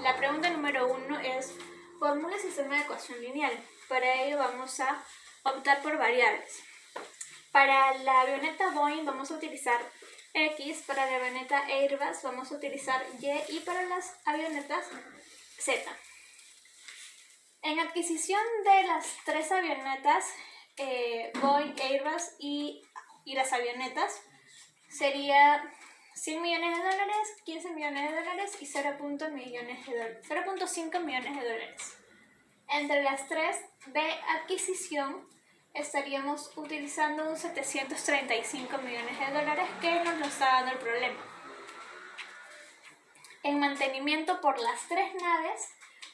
La pregunta número 1 es: formula el sistema de ecuación lineal. Para ello vamos a optar por variables. Para la avioneta Boeing vamos a utilizar X, para la avioneta Airbus vamos a utilizar Y y para las avionetas Z. En adquisición de las tres avionetas, Boeing, Airbus y las avionetas, sería $100 millones, $15 millones y 0.5 millones de dólares. Entre las tres de adquisición estaríamos utilizando un 735 millones de dólares que nos lo está dando el problema. En mantenimiento por las tres naves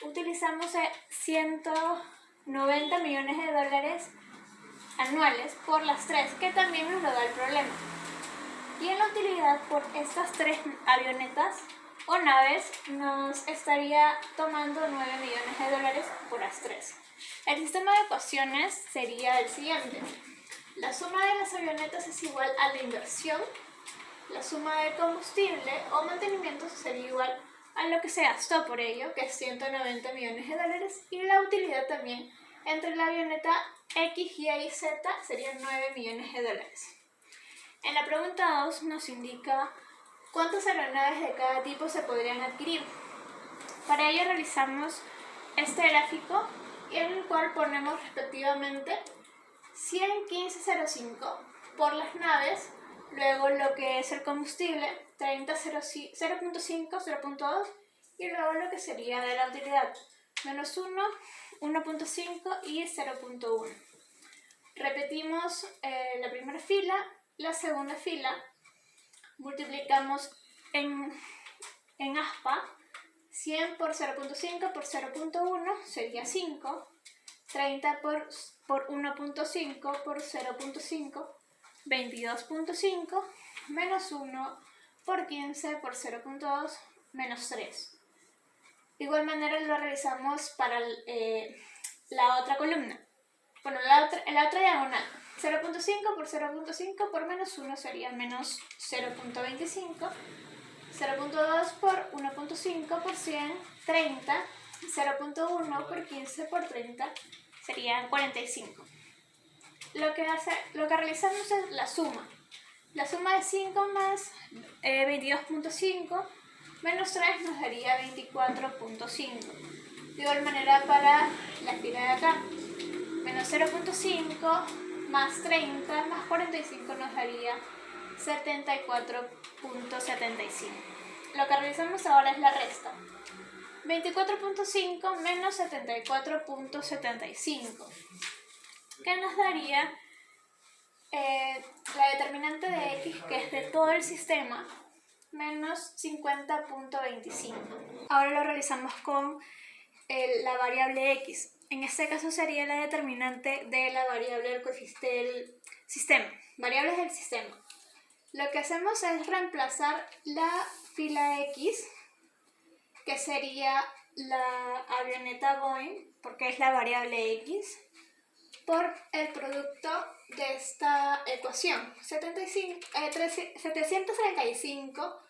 utilizamos 190 millones de dólares anuales por las tres, que también nos lo da el problema. Y en la utilidad por estas tres avionetas o naves nos estaría tomando 9 millones de dólares por las tres. El sistema de ecuaciones sería el siguiente: la suma de las avionetas es igual a la inversión, la suma de combustible o mantenimiento sería igual a lo que se gastó por ello, que es 190 millones de dólares, y la utilidad también entre la avioneta X, Y y Z serían 9 millones de dólares. En la pregunta 2 nos indica cuántas aeronaves de cada tipo se podrían adquirir. Para ello realizamos este gráfico en el cual ponemos respectivamente 100.1505 por las naves, luego lo que es el combustible 30.05, 0.2 y luego lo que sería de la utilidad menos 1, 1.5 y 0.1. Repetimos la primera fila, la segunda fila, multiplicamos en aspa 100 por 0.5 por 0.1 sería 5, 30 por 1.5 por 0.5, 22.5, menos 1 por 15 por 0.2, menos 3. De igual manera lo realizamos para la otra columna. Bueno, la otra diagonal. 0.5 por 0.5 por menos 1 sería menos 0.25. 0.2 por 1.5 por 100, 30. 0.1 por 15 por 30 serían 45. Lo que realizamos es la suma. La suma de 5 más 22.5 menos 3 nos daría 24.5. De igual manera para la fila de acá. Menos 0.5 más 30 más 45 nos daría 74.75. Lo que realizamos ahora es la resta. 24.5 menos 74.75, que nos daría la determinante de X, que es de todo el sistema, menos 50.25. Ahora lo realizamos con la variable X. En este caso sería la determinante de la variable del coeficiente del sistema, variables del sistema. Lo que hacemos es reemplazar la fila X, que sería la avioneta Boeing, porque es la variable X, por el producto de esta ecuación, 735,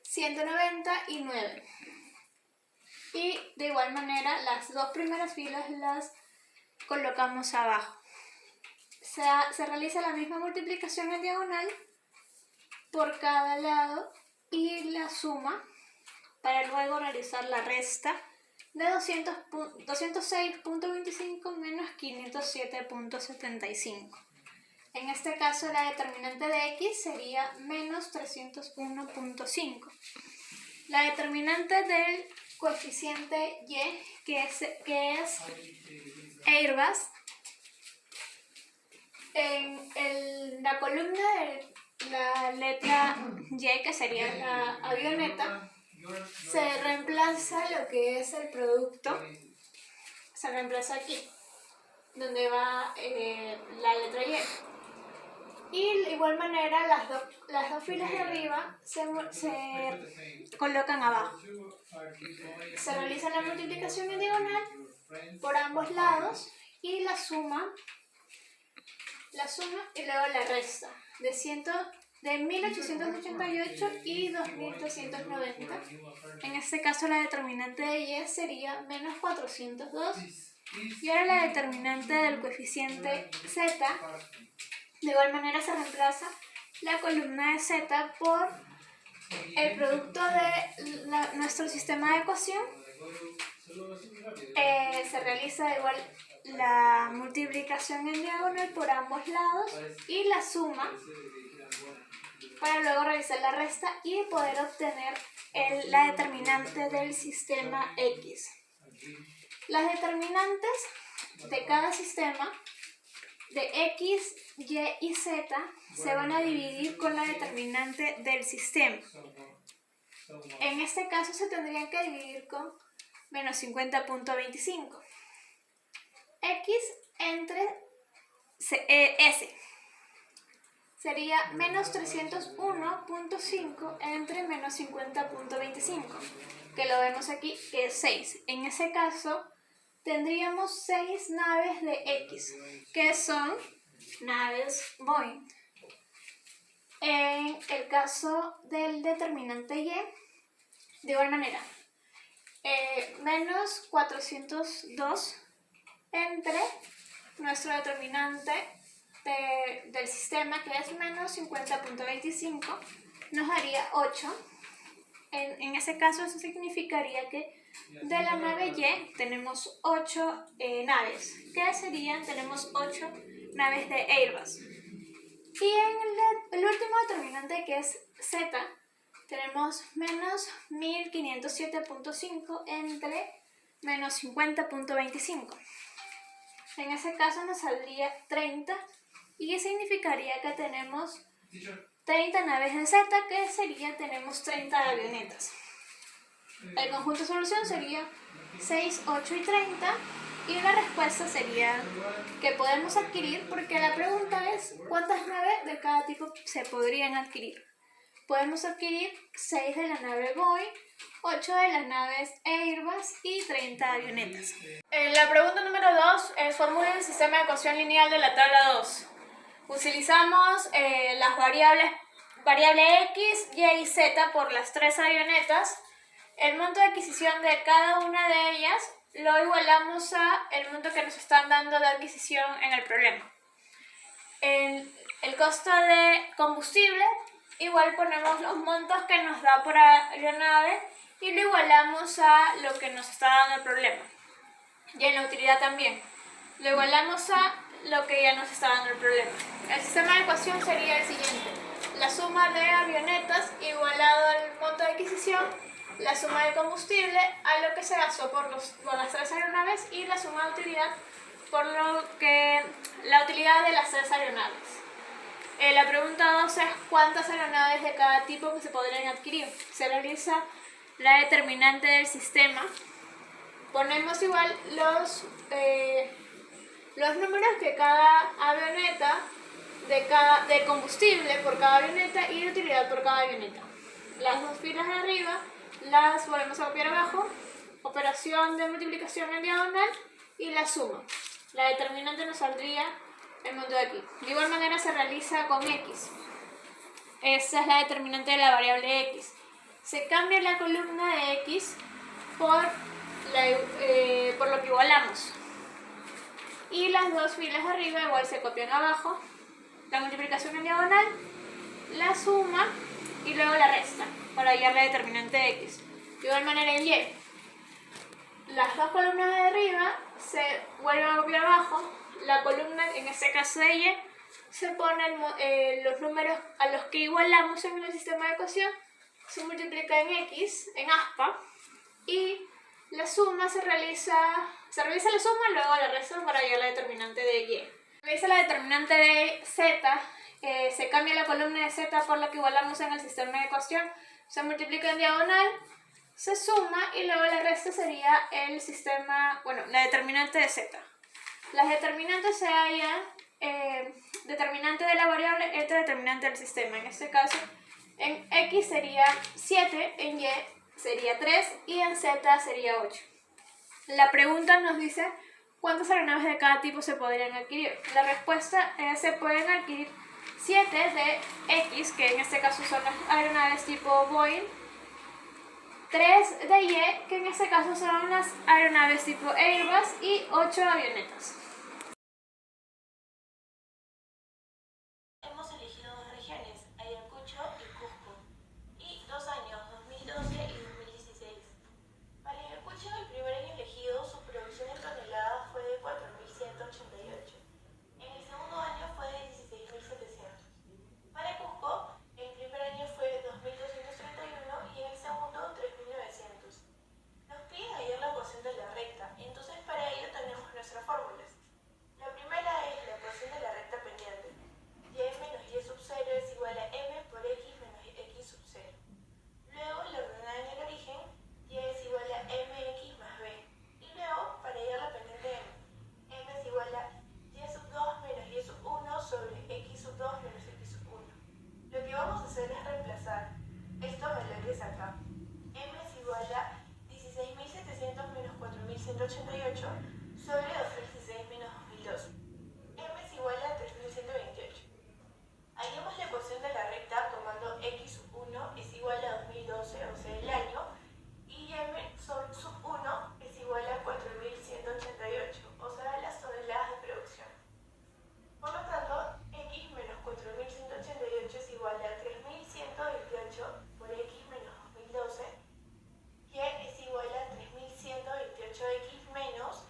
190 y 9. Y de igual manera las dos primeras filas las colocamos abajo. Se realiza la misma multiplicación en diagonal por cada lado y la suma para luego realizar la resta de 206.25 menos 507.75. En este caso la determinante de X sería menos 301.5. La determinante del coeficiente Y, que es Airbus, en la columna de la letra Y, que sería la avioneta, se reemplaza lo que es el producto, se reemplaza aquí, donde va la letra Y. Y de igual manera las dos filas de arriba se colocan abajo. Se realiza la multiplicación en diagonal por ambos lados y la suma y luego la resta de de 1888 y 2390. En este caso la determinante de y sería menos 402. Y ahora la determinante del coeficiente z, de igual manera se reemplaza la columna de z por el producto de nuestro sistema de ecuación. Se realiza igual la multiplicación en diagonal por ambos lados y la suma para luego realizar la resta y poder obtener la determinante del sistema X. Las determinantes de cada sistema de X, Y y Z se van a dividir con la determinante del sistema. En este caso se tendrían que dividir con menos 50.25. X entre S sería menos 301.5 entre menos 50.25, que lo vemos aquí, que es 6. En ese caso tendríamos 6 naves de X, que son naves Boeing. En el caso del determinante Y, de igual manera, menos 402 entre nuestro determinante del sistema, que es menos 50.25, nos daría 8. En ese caso eso significaría que de la nave Y tenemos 8 naves, que serían, tenemos 8 naves de Airbus. Y en el último determinante, que es Z, tenemos menos 1507.5 entre menos 50.25. En ese caso nos saldría 30 y significaría que tenemos 30 naves de Z, que sería, tenemos 30 avionetas. El conjunto de solución sería 6, 8 y 30 y la respuesta sería que podemos adquirir, porque la pregunta es ¿cuántas naves de cada tipo se podrían adquirir? Podemos adquirir 6 de la nave Boeing, 8 de las naves Airbus y 30 avionetas. En la pregunta número 2 es formula el sistema de ecuación lineal de la tabla 2. Utilizamos las variables X, Y y Z por las 3 avionetas. El monto de adquisición de cada una de ellas lo igualamos a el monto que nos están dando de adquisición en el problema. El costo de combustible, igual ponemos los montos que nos da por aeronave y lo igualamos a lo que nos está dando el problema. Y en la utilidad también, lo igualamos a lo que ya nos está dando el problema. El sistema de ecuación sería el siguiente: la suma de avionetas igualado al monto de adquisición, la suma de combustible a lo que se gastó por las 3 aeronaves y la suma de utilidad por la utilidad de las 3 aeronaves. La pregunta 2 es ¿cuántas aeronaves de cada tipo que se podrían adquirir? Se realiza la determinante del sistema. Ponemos igual los números que cada avioneta de combustible por cada avioneta y de utilidad por cada avioneta. Las dos filas de arriba las volvemos a copiar abajo, operación de multiplicación en diagonal y la suma. La determinante nos saldría el monto de aquí. De igual manera se realiza con X. Esa es la determinante de la variable X. Se cambia la columna de X por lo que igualamos. Y las dos filas de arriba igual se copian abajo. La multiplicación en diagonal, la suma y luego la resta para hallar la determinante de X. De igual manera en Y. Las dos columnas de arriba se vuelven a copiar abajo. La columna, en este caso de Y, se ponen los números a los que igualamos en el sistema de ecuación, se multiplica en X, en aspa, y la suma se realiza la suma, luego la resta para hallar la determinante de Y. Se realiza la determinante de Z, se cambia la columna de Z por la que igualamos en el sistema de ecuación, se multiplica en diagonal, se suma y luego la resta sería la determinante de Z. Las determinantes se hallan determinante de la variable entre determinante del sistema. En este caso, en X sería 7, en Y sería 3 y en Z sería 8. La pregunta nos dice ¿cuántas aeronaves de cada tipo se podrían adquirir? La respuesta es se pueden adquirir 7 de X, que en este caso son las aeronaves tipo Boeing, 3 de Y, que en este caso son las aeronaves tipo Airbus, y 8 avionetas. Hemos elegido dos regiones, Ayacucho y Cusco, y 2 años, 2012 y 2016. Para Ayacucho, el primer año elegido, su producción en toneladas fue de 4.188. En el segundo año fue de 16.700. Para Cusco, el primer año fue 2.231 y en el segundo 3.900. Nos piden hallar la ecuación de la recta, entonces para ello tenemos nuestras fórmulas. La primera es la ecuación de la recta pendiente. Y menos y sub 0 es igual a m por x menos x sub 0. Luego, la ordenada en el origen, y es igual a mx más b. Y luego, para hallar la pendiente m es igual a y sub 2 menos y sub 1 sobre x sub 2 menos x sub 1. Lo que vamos a hacer es reemplazar estos valores acá. M es igual a 16.700 menos 4.188 sobre 2016 menos 2002. M es igual a 3.128. Hallemos la ecuación de la recta tomando x sub 1 es igual a 2012, o sea, el año, y m sub 1 es igual a 4.188, o sea, las toneladas de producción. Por lo tanto, x menos 4.188 es igual a 3.128 por x menos 2012, y es igual a 3.128x menos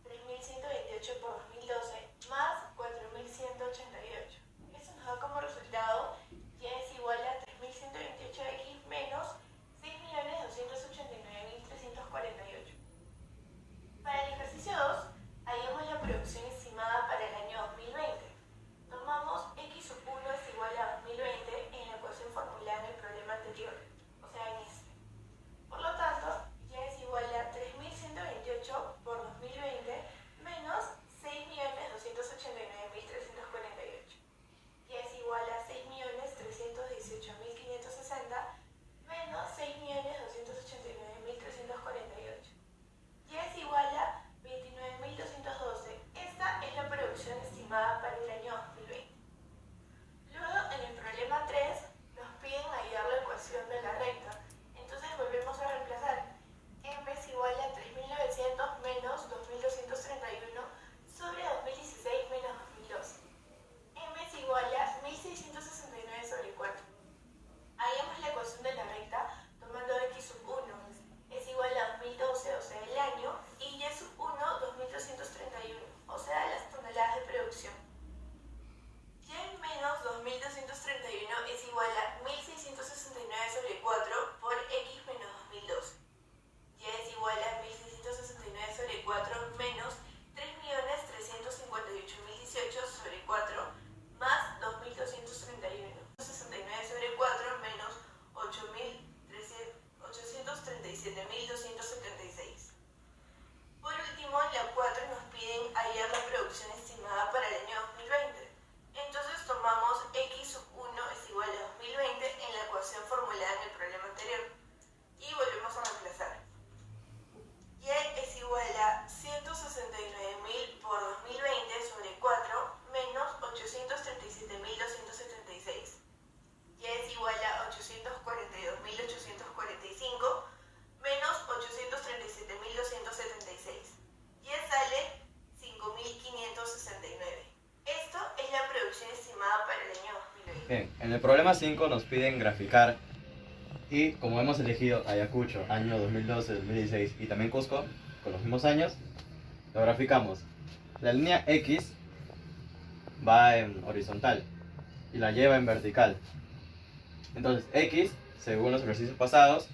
3.128 por 2012 más 4.188. Eso nos da como resultado y es igual a 3.128x menos 6.289.348. Para el ejercicio 2, hallamos la producción estimada para el año 2020. Tomamos x sub 1 es igual a 2020 en la ecuación formulada en el problema anterior, o sea, en este. Por lo tanto, y es igual a 3.128 por 2020 menos 6.289.348. Y es igual a 6.318.560 menos 6.289.348. Y es igual a 29.212. Esta es la producción estimada para el año 2020. Luego, en el problema 3, nos piden hallar la ecuación de la recta. Entonces volvemos a reemplazar. M es igual a 3.900 menos 2.231 sobre 2016 menos 2012. M es igual a 1.669 sobre 4. Hallamos la ecuación de la recta tomando x sub 1 es igual a 2012, o sea, el año, y y sub 1, 2.231, o sea, las toneladas de producción. Y menos 2.231 es igual a 1.669 sobre 4 por x menos 2012. Y es igual a 1.669 sobre 4 menos 3.358.018 sobre 4 más 2.231. 69 sobre 4 menos 837.276. Por último, la 4 nos piden hallar la producción estimada para el año 2020. Entonces tomamos x sub 1 es igual a 2020 en la ecuación formulada en el problema anterior. Y volvemos a reemplazar. Y es igual a 169.000 por 2020 sobre 4 menos 837.276. Y es igual a 842.845 menos 837.276. Y sale 5.569. Esto es la producción estimada para el año 2020. Bien, en el problema 5 nos piden graficar y como hemos elegido Ayacucho, año 2012, 2016 y también Cusco, con los mismos años, lo graficamos. La línea X va en horizontal y la Y va en vertical. Entonces X, según los ejercicios pasados,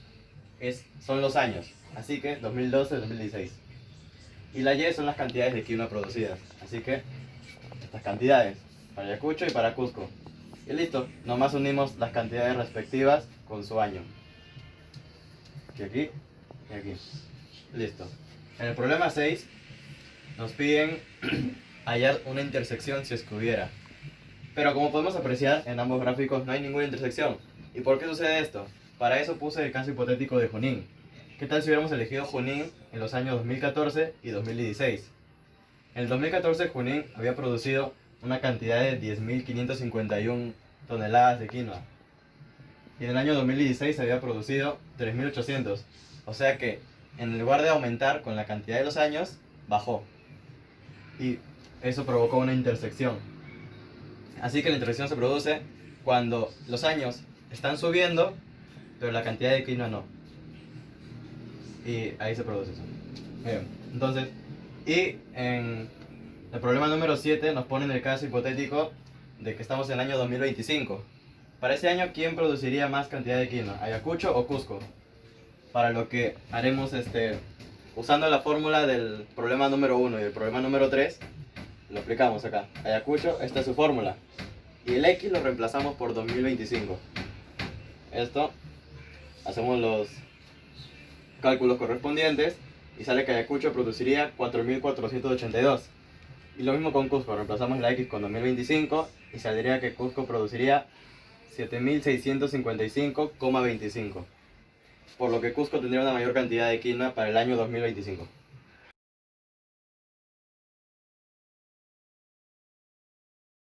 son los años, así que 2012, 2016. Y la Y son las cantidades de quinoa producidas, así que estas cantidades para Ayacucho y para Cusco. Y listo, nomás unimos las cantidades respectivas con su año. Y aquí, y aquí. Listo. En el problema 6 nos piden hallar una intersección si es que hubiera. Pero como podemos apreciar, en ambos gráficos no hay ninguna intersección. ¿Y por qué sucede esto? Para eso puse el caso hipotético de Junín. ¿Qué tal si hubiéramos elegido Junín en los años 2014 y 2016? En el 2014 Junín había producido una cantidad de 10.551 toneladas de quinoa. Y en el año 2016 se había producido 3.800. O sea que en lugar de aumentar con la cantidad de los años, bajó. Y eso provocó una intersección. Así que la intersección se produce cuando los años están subiendo, pero la cantidad de quinoa no. Y ahí se produce eso. Bien, entonces, y en el problema número 7 nos pone en el caso hipotético de que estamos en el año 2025. Para ese año, ¿quién produciría más cantidad de quinoa? ¿Ayacucho o Cusco? Para lo que haremos, usando la fórmula del problema número 1 y el problema número 3, lo aplicamos acá. Ayacucho, esta es su fórmula. Y el X lo reemplazamos por 2025. Esto, hacemos los cálculos correspondientes y sale que Ayacucho produciría 4.482. Y lo mismo con Cusco, reemplazamos la X con 2025 y saldría que Cusco produciría 7.655,25. Por lo que Cusco tendría una mayor cantidad de quinoa para el año 2025.